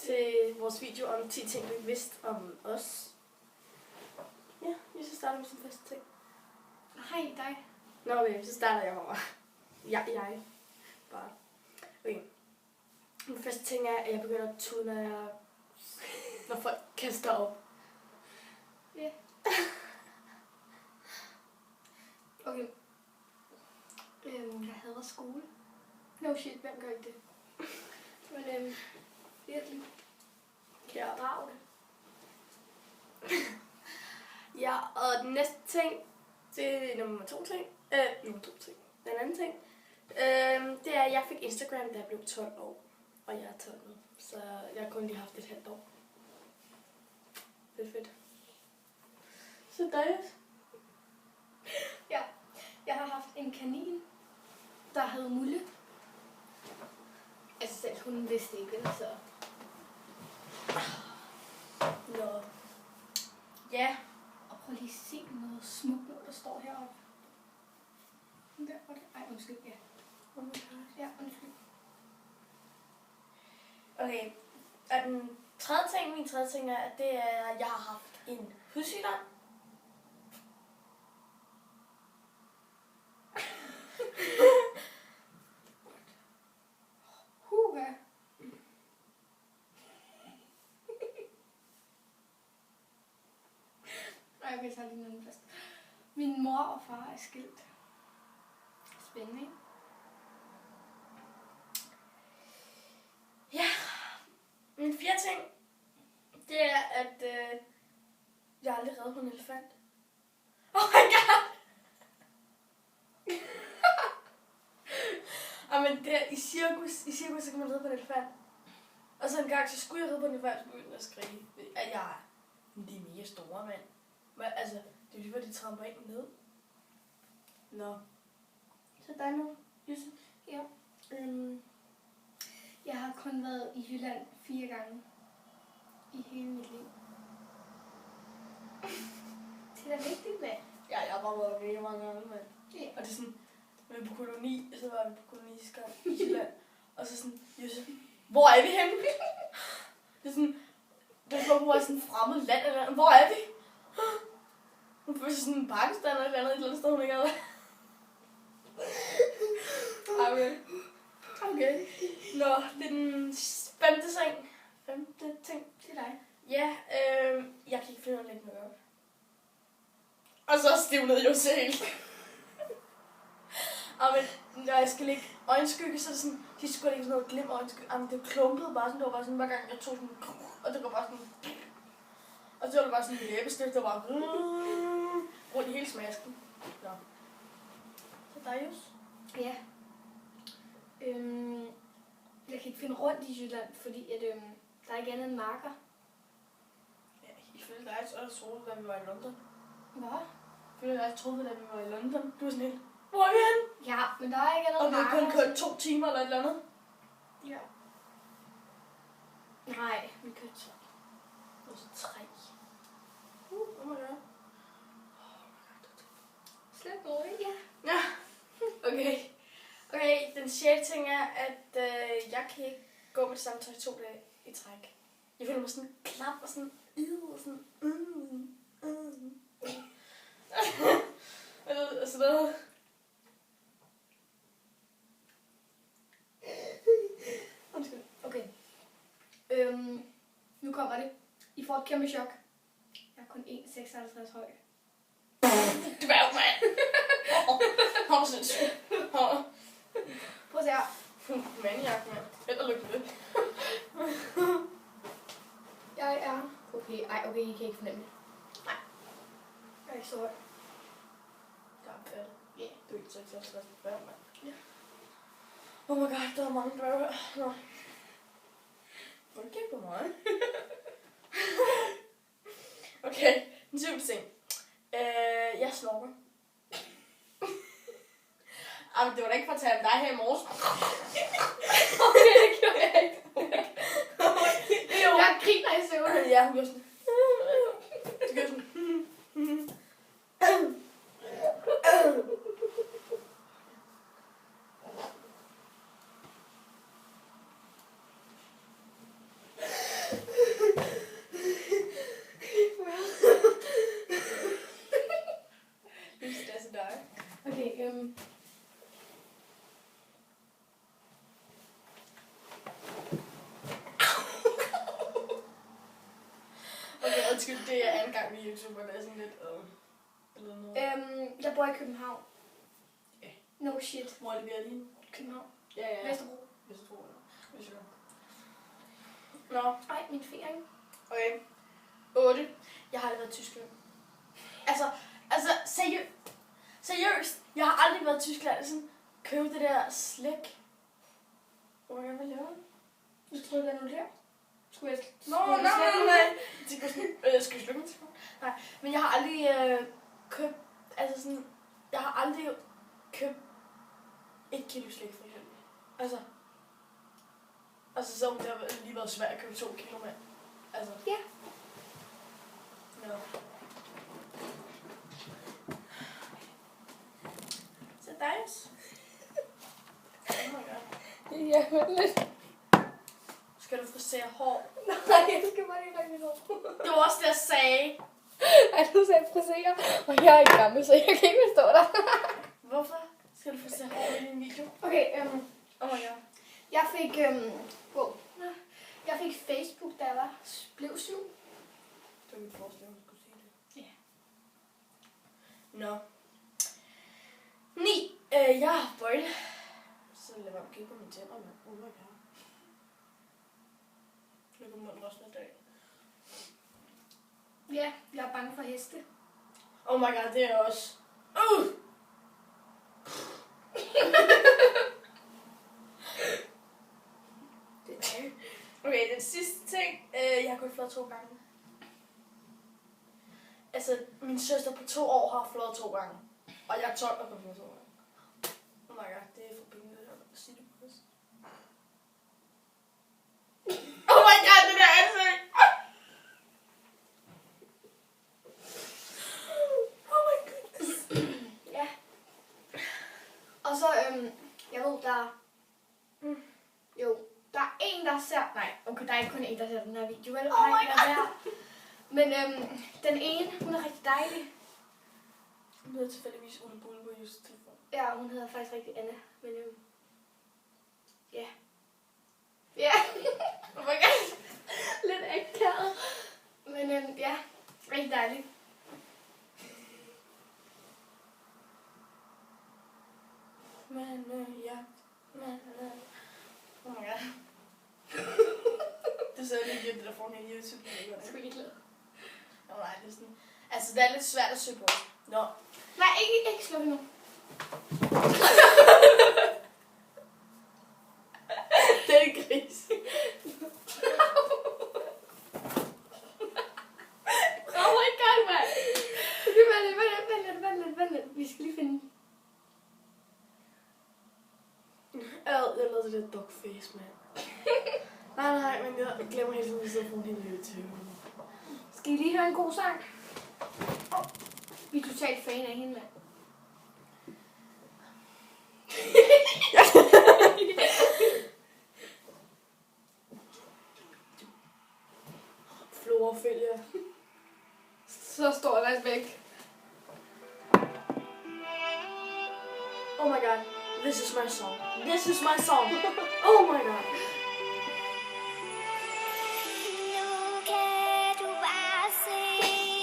til vores video om 10 ting, du ikke vidste om os. Ja, jeg så starter med sin første ting. Hej, dig. Nå, okay, så starter jeg over. Jeg. Bare. Okay. Den første ting er, at jeg begynder at tude, når folk kaster op. Ja. Okay. Jeg hader skole. No shit, hvem gør ikke det? Men virkelig. Kan jeg rave det? Ja, og den næste ting, det er nummer to ting. Den anden ting, det er, at jeg fik Instagram, da jeg blev 12 år. Og jeg er 12 nu, så jeg har kun lige haft et halvt år. Det er fedt. Så dig? Ja. Jeg har haft en kanin, der hed Mulle. Altså selv hun vidste ikke, så... Nå. Ja. Og prøv lige at se noget smukt, der står heroppe. Der var det. Ej, undskyld, ja. Oh my god. Ja, undskyld. Okay. Og den min tredje ting er, at det er, at jeg har haft en hudsygdom. Huga. Ej, okay, så har lige noget fast. Min mor og far er skilt. Spændende, ikke? Ja. Min fjerde ting, det er, at jeg aldrig reddet på en elefant. Oh my god! Men det, i cirkus, så kan man ride på en elefant. Og så en gang, så skulle jeg ride på en elefant, så begyndte jeg at skrige. At de er mega store, mand. Men altså, det er lige, hvor de tramper en ned. Nå. Så dig nu, Jysse? Ja. Jeg har kun været i Jylland 4 gange. I hele mit liv. Det er da vigtigt, mand. Ja, jeg har bare været mega mange gange, mand. Ja. Og det er sådan, vi er på koloni, så var vi på koloniskab i Jylland. Og så sådan, Jysse, hvor er vi henne? Det er sådan, det er som om, sådan et fremmed land eller andet. Hvor er vi? Hun føler sig sådan Pakistan eller et eller andet sted, hun ikke havde. Okay. Nå, det er den femte ting til dig. Ja, jeg kan ikke finde ud af lidt mere op. Og så stivnede jo selv helt. Men når jeg skal lægge øjenskygge, så er det sådan, de skulle lægge sådan noget glim øjenskygge. Jamen, det klumpede bare sådan, det var bare sådan, hver gang jeg tog sådan, og det var bare sådan, og så var det bare sådan en læbestift, der var bare rundt i hele smasken. Nå. Så dig, Jus? Ja. Jeg kan ikke finde rundt i Jylland, fordi at, der er ikke andet end marker. Ja, ifølge dig, så troede du, da vi var i London. Hvad? Ifølge dig, troede du, da vi var i London. Du var sådan helt, hvor er vi henne? Ja, men der er ikke andet Og end vi marker. har kun kørt 2 timer eller et eller andet. Ja. Nej, vi kørte 3. Og så 3. Oh my god. Slet noget, ikke? Ja. Ja. Okay, den 6. ting er, at jeg kan ikke gå med det samme tøj 2 dage i træk. Jeg føler mig sådan klap og sådan og sådan og sådan noget. Undskyld. Okay. Nu kommer det. I får et kæmpe chok. Jeg er kun 1,56 høj. Du er jo mand. Har du sindssygt. Prøv at se her. Maniac, mand. Held og lykke med det. Jeg er... Okay, I kan ikke fornemme det. Nej. Jeg er ikke så høj. Der er fedt. Ja. Du er ikke så ekstra mand. Ja. Oh my god, der er mange dværge her. Nå. Hvor er det kigge på mig? Okay, den 7. ting. Jeg snorker. Men det var da ikke for at tage dig her i morges. Okay, det gjorde jeg ikke. Jeg griner i søvn. Ja, hun gjorde sådan. Så gjorde sådan. anden gang med YouTube, og det er sådan lidt... eller noget. Jeg bor i København. Ja. No shit. Hvor er det, vi er lige nu? København. Ja. Vesterbro. Vesterbro, ja. Hvis jeg Nå. Ej, min finger, ikke? Okay. 8. Jeg har aldrig været i Tyskland. Altså, seriøst. Jeg har aldrig været i Tyskland. Sådan, købe det der slik. Hvor jeg vil lave det? Jeg troede, det var noget der. Skulle jeg... Nej. Skal vi slukke den? Nej, men jeg har aldrig købt... Altså sådan... Jeg har aldrig købt 1 kilo slik, for eksempel. Altså så det har lige været svært at købe 2 kilo med. Altså. Ja. Ja. Så nice. Oh my god. Ja, men lidt. Skal du frisere hår? Nej, jeg skal bare ikke rigtig hår. Det var også det, jeg sagde. Ej, du sagde frisere, og jeg er ikke gammel, så jeg kan ikke forstå dig. Hvorfor skal du frisere hår i din video? Okay, Oh my god. jeg fik, jeg fik Facebook, da jeg blev 7. Det var mit forslag, at du skulle sige det. Ja. Nå. 9. Jeg har bøjle. Så lad mig kigge på mine tænder, mand. Oh my god. Nu kan munden også noget dag. Ja, jeg er bange for heste. Oh my god, det er jeg også. Okay, den sidste ting. Jeg har kun flået 2 gange. Altså, min søster på 2 år har flået 2 gange. Og jeg er 12 og kun flået 2 gange. Oh my god, det er for pinligt at sige det på os. Oh my god, det der ansigt! Oh my goodness. Ja. Og så, jeg ved, der er en, der ser... Nej, okay, der er ikke kun en, der ser den her video, vel? Oh my god. Men den ene, hun er rigtig dejlig. Hun hedder tilfældigvis Ulle Bulle på Jusses telefon. Ja, hun hedder faktisk rigtig Anna, men ja. Ja. Oh my god. Lidt akavet. Men ja, rigtig dejlig. Men ja. Oh my god. Det så lige det der foran i YouTube. Jeg er sgu ikke glad. Nå nej, det er sådan... Altså, det er lidt svært at søge på. Nå. Nej, ikke slå endnu. Det er en gris. Oh my god, man. Okay, vent lidt. Vi skal lige finde den. Jeg lavede det der dog face, mand. Nej, men jeg glemmer hele tiden, at sidde på hele YouTube. Skal I lige høre en god sang? Vi er totalt fan af hende, mand. Florofilja. Så står der væk. Oh my god. This is my song. This is my song. Oh my god.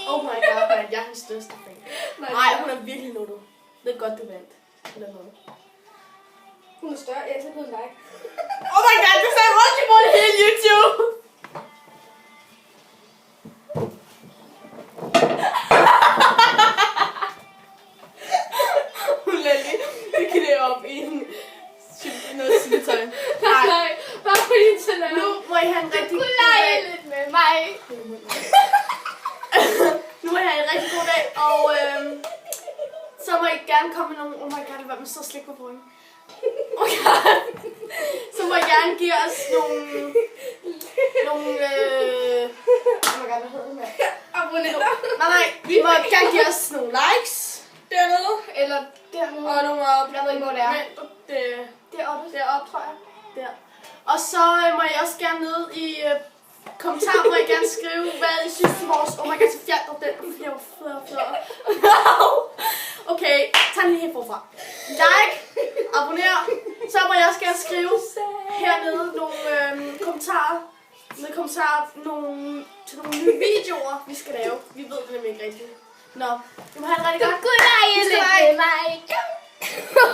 Oh my god, man. Jeg er den største fan. Nej, hun er virkelig nuttet. Det er godt, du vandt. Hun er nuttet. Hun er større. Jeg er blevet dig. Oh my god, det sagde rundt imod hele YouTube. Hun lader lige knæ op i noget sildetøj. Nej, bare fordi så lader. Nu må I have en rigtig Du god kunne lege dag. lidt med mig. Nu må I have en rigtig god dag, og så må I gerne komme med nogle... Oh my god, det var med så slik på bryggen. Oh my god. Så må I gerne give os nogle... Oh my god, hvad hedder det med? Abonnenter. Nej, I må gerne give os nogle likes dernede. Eller dernede. Og nogle Jeg ved ikke, hvor det er. Deroppe, tror jeg. Der. Og så må I også gerne ned i kommentarer, må I gerne skrive, hvad I synes til vores... Oh my god, så fjerner den. Fjerner. Okay, tag den lige helt forfra. Like, abonner. Så må I også gerne skrive hernede nogle kommentarer med kommentarer til nogle nye videoer, vi skal lave. Vi ved det nemlig ikke rigtigt. Nå, vi må have det rigtig godt. Goddag, jeg